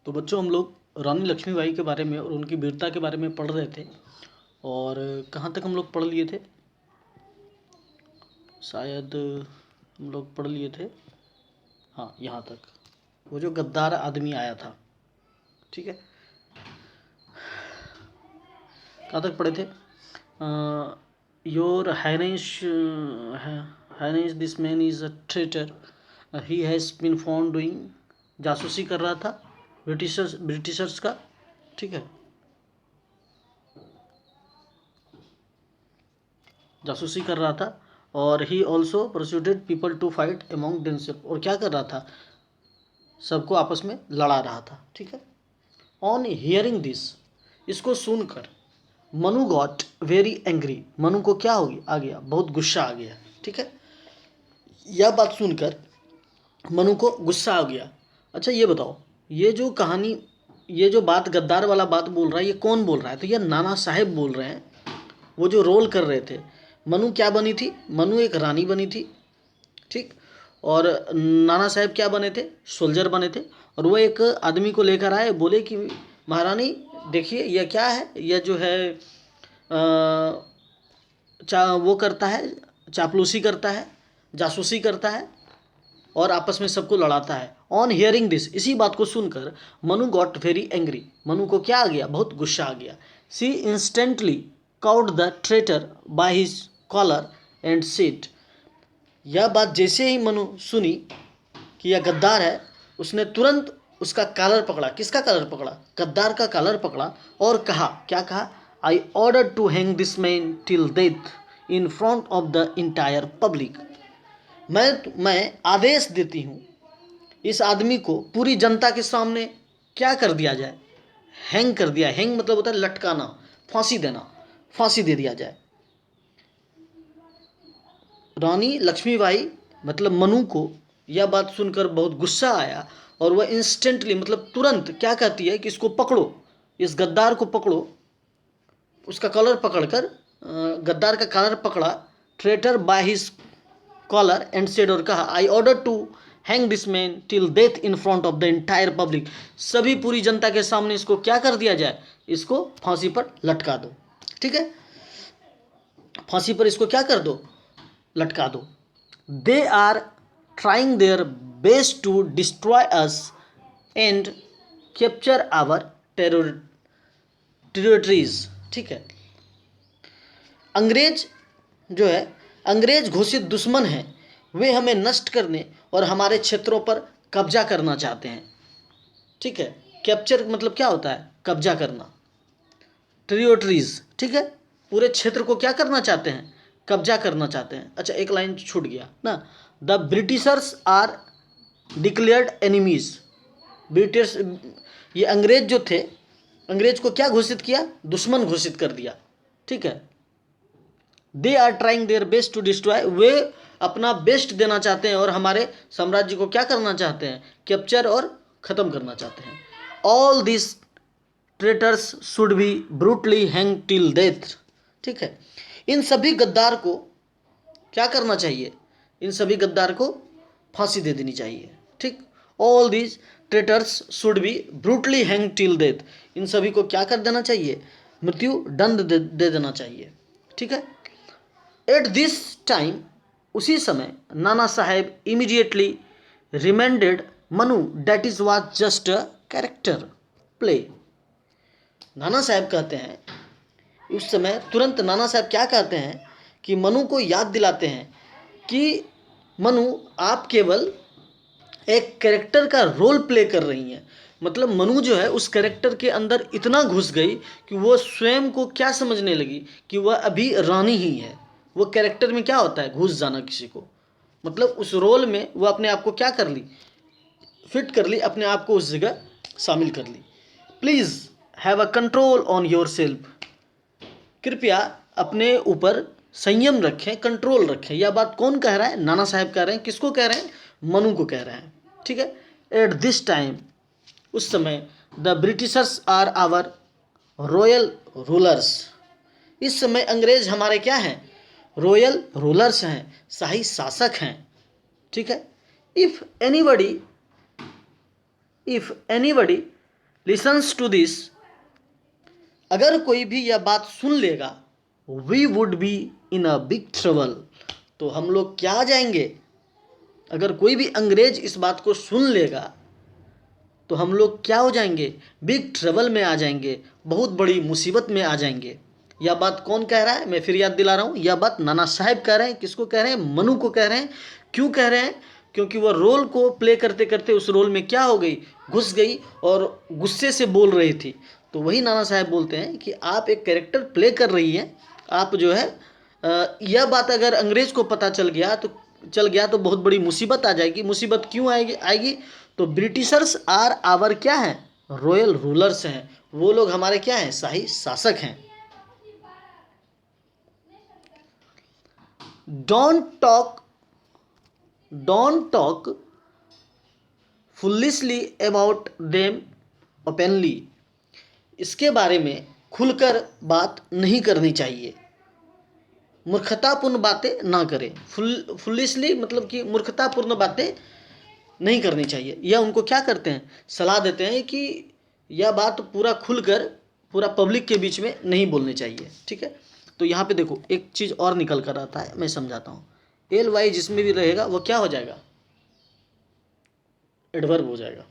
तो बच्चों हम लोग रानी लक्ष्मीबाई के बारे में और उनकी वीरता के बारे में पढ़ रहे थे। और कहाँ तक हम लोग पढ़ लिए थे? शायद हम लोग पढ़ लिए थे, हाँ यहाँ तक, वो जो गद्दार आदमी आया था। ठीक है, कहाँ तक पढ़े थे? Your highness this man is a traitor, he has been found doing, जासूसी कर रहा था ब्रिटिशर्स का। ठीक है, जासूसी कर रहा था। और he also persuaded people to fight among themselves, और क्या कर रहा था? सबको आपस में लड़ा रहा था। ठीक है, ऑन हियरिंग दिस, इसको सुनकर Manu got very angry, Manu को क्या आ गया? बहुत गुस्सा आ गया। ठीक है, यह बात सुनकर मनु को गुस्सा आ गया। अच्छा ये बताओ, ये जो कहानी, ये जो बात गद्दार वाला बात बोल रहा है, ये कौन बोल रहा है? तो ये नाना साहेब बोल रहे हैं, वो जो रोल कर रहे थे। मनु क्या बनी थी? मनु एक रानी बनी थी। ठीक, और नाना साहेब क्या बने थे? सोल्जर बने थे। और वो एक आदमी को लेकर आए, बोले कि महारानी देखिए यह क्या है, यह जो है वो करता है, चापलूसी करता है, जासूसी करता है और आपस में सबको लड़ाता है। ऑन हियरिंग दिस, इसी बात को सुनकर Manu got very angry, Manu को क्या आ गया? बहुत गुस्सा आ गया। She instantly caught the traitor by his collar and said, यह बात जैसे ही मनु सुनी कि यह गद्दार है, उसने तुरंत उसका कॉलर पकड़ा। किसका कॉलर पकड़ा? गद्दार का कॉलर पकड़ा और कहा, क्या कहा? I order to hang this man till death in front of the entire public, मैं आदेश देती हूँ इस आदमी को पूरी जनता के सामने क्या कर दिया जाए? हैंग कर दिया। हैंग मतलब होता है लटकाना, फांसी देना, फांसी दे दिया जाए। रानी लक्ष्मीबाई मतलब मनु को यह बात सुनकर बहुत गुस्सा आया और वह इंस्टेंटली मतलब तुरंत क्या कहती है कि इसको पकड़ो, इस गद्दार को पकड़ो। उसका कॉलर पकड़कर, गद्दार का कॉलर पकड़ा, traitor by his collar and said, और कहा, I order to hang this man till death in front of the entire public, सभी पूरी जनता के सामने इसको क्या कर दिया जाए? इसको फांसी पर लटका दो। ठीक है, फांसी पर इसको क्या कर दो? लटका दो। They are trying their best to destroy us and capture our territories. ठीक है, अंग्रेज जो है, अंग्रेज घोषित दुश्मन हैं, वे हमें नष्ट करने और हमारे क्षेत्रों पर कब्जा करना चाहते हैं। ठीक है, कैप्चर मतलब क्या होता है? कब्जा करना, टेरिटरीज। ठीक है, पूरे क्षेत्र को क्या करना चाहते हैं? कब्जा करना चाहते हैं। अच्छा एक लाइन छूट गया ना, the Britishers are declared enemies. British, ये अंग्रेज जो थे, अंग्रेज को क्या घोषित किया? दुश्मन घोषित कर दिया। ठीक है, they are trying their best to destroy, वे अपना बेस्ट देना चाहते हैं और हमारे साम्राज्य को क्या करना चाहते हैं? कैप्चर और ख़त्म करना चाहते हैं। All this traitors should be brutally hang till death. ठीक है, इन सभी गद्दार को क्या करना चाहिए? इन सभी गद्दार को फांसी दे देनी चाहिए। ठीक, all this traitors should be brutally hang till death, इन सभी को क्या कर देना चाहिए? मृत्यु दंड दे देना चाहिए। ठीक है, एट दिस टाइम, उसी समय Nana Saheb immediately reminded Manu that is was just a character play. Nana Saheb कहते हैं, उस समय तुरंत नाना साहब क्या कहते हैं कि मनु को याद दिलाते हैं कि मनु आप केवल एक कैरेक्टर का रोल प्ले कर रही हैं। मतलब मनु जो है उस कैरेक्टर के अंदर इतना घुस गई कि वो स्वयं को क्या समझने लगी कि वह अभी रानी ही है। वो कैरेक्टर में क्या होता है? घुस जाना किसी को, मतलब उस रोल में वो अपने आप को क्या कर ली? फिट कर ली, अपने आप को उस जगह शामिल कर ली। Please have a control on your self, कृपया अपने ऊपर संयम रखें, कंट्रोल रखें। यह बात कौन कह रहा है? नाना साहब कह रहे हैं। किसको कह रहे हैं? मनु को कह रहे हैं। ठीक है, एट दिस टाइम, उस समय, the Britishers are our royal rulers, इस समय अंग्रेज हमारे क्या हैं? रॉयल रूलर्स हैं, शाही शासक हैं। ठीक है, if anybody listens to this, अगर कोई भी यह बात सुन लेगा, we would be in a big trouble, तो हम लोग क्या आ जाएंगे, अगर कोई भी अंग्रेज इस बात को सुन लेगा तो हम लोग क्या हो जाएंगे, बिग ट्रबल में आ जाएंगे, बहुत बड़ी मुसीबत में आ जाएंगे। यह बात कौन कह रहा है, मैं फिर याद दिला रहा हूँ, यह बात नाना साहब कह रहे हैं। किसको कह रहे हैं, मनु को कह रहे हैं। क्यों कह रहे हैं, क्योंकि वह रोल को प्ले करते करते उस रोल में क्या हो गई, घुस गई और गुस्से से बोल रही थी। तो वही नाना साहब बोलते हैं कि आप एक कैरेक्टर प्ले कर रही हैं, आप जो है यह बात अगर अंग्रेज को पता चल गया तो बहुत बड़ी मुसीबत आ जाएगी। मुसीबत क्यों आएगी, तो ब्रिटिशर्स आर आवर क्या हैं, रॉयल रूलर्स हैं, वो लोग हमारे क्या हैं, शाही शासक हैं। Don't talk foolishly about them openly, इसके बारे में खुलकर बात नहीं करनी चाहिए, मूर्खतापूर्ण बातें ना करें। फुलिशली मतलब कि मूर्खतापूर्ण बातें नहीं करनी चाहिए। यह उनको क्या करते हैं, सलाह देते हैं कि यह बात पूरा खुलकर पूरा पब्लिक के बीच में नहीं बोलनी चाहिए। ठीक है, तो यहाँ पे देखो एक चीज़ और निकल कर आता है, मैं समझाता हूँ। एल वाई जिसमें भी रहेगा वो क्या हो जाएगा, एडवर्ब हो जाएगा।